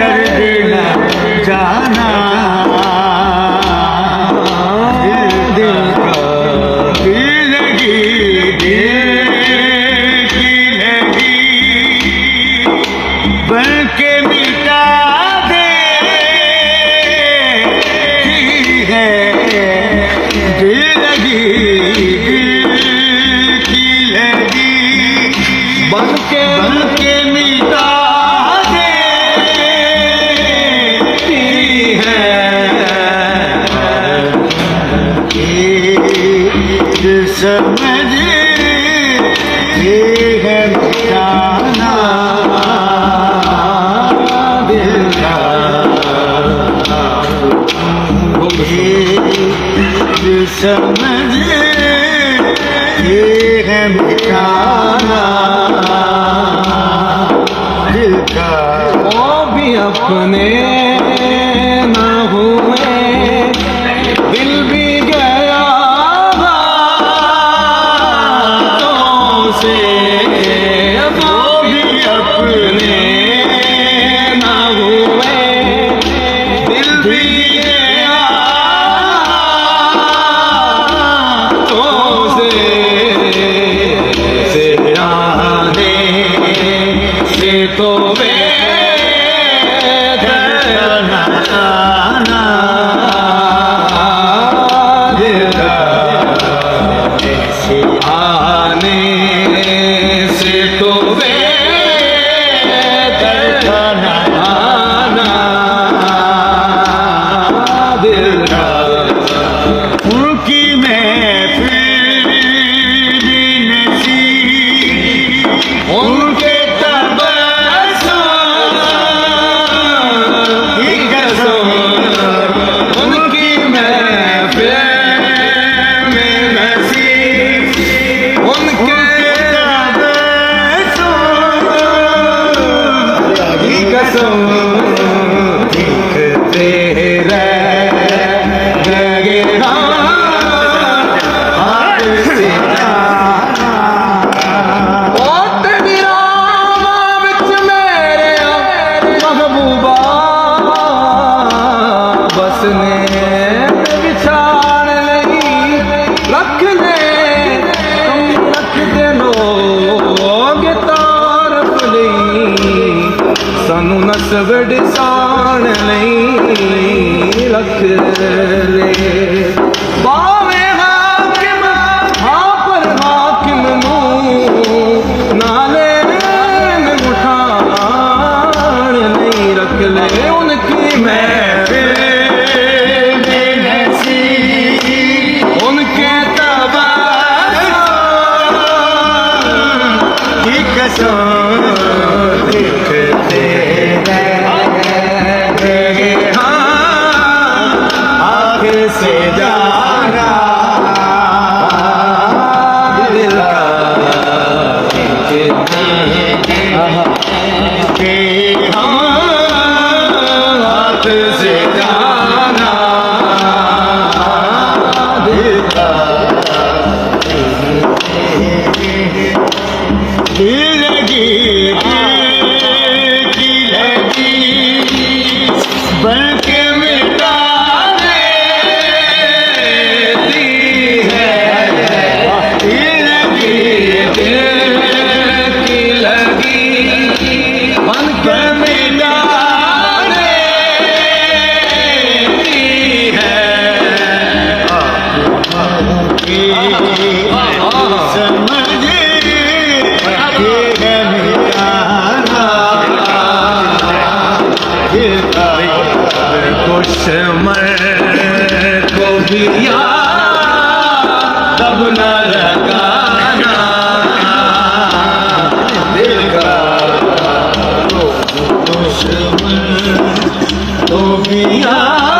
दर्द न जाना दिल का दिल लगी दिल की लगी बन के मिटा दे है दिल लगी दिल की लगी बन के मिटा दे है दिल समझ ये है मिटाना दिल का दिल समझ ये है मिटाना दिल का वो भी अपने न हुए दिल भी गया हाथों से वो भी अपने न हुए दिल भी गया हाथों से आने से तो वे आने से तो वे आना दिल का उनकी महफिल भी नसीब उनके तबस्सुम की कसम उनकी महफिल में नसीब उनके तबस्सुम की कसम दिखते रहे हाथ से ओ तेरी रामा विच मेरे महबूबा बसने बिछाण लई रख ले तुम रख दे लोग तारफ लई सानू नस्ब डिसाण लई रख ले बावे हाकिम हाँ पर हाकिम नू नाले में उठाण नहीं रख ले उनकी महफिल में नसीब उनके तबस्सुम की कसम दिखते रहे आँख से जाना दिल का के हाथ से जाना दिल का दिल लगी दिल की लगी बन के मिटा देती है दिल लगी दिल की लगी मन के मिटा देती है समझ ये है मिटाना दिल का दुश्मन को भी याद तब न लगाना दिल का दुश्मन को भी याद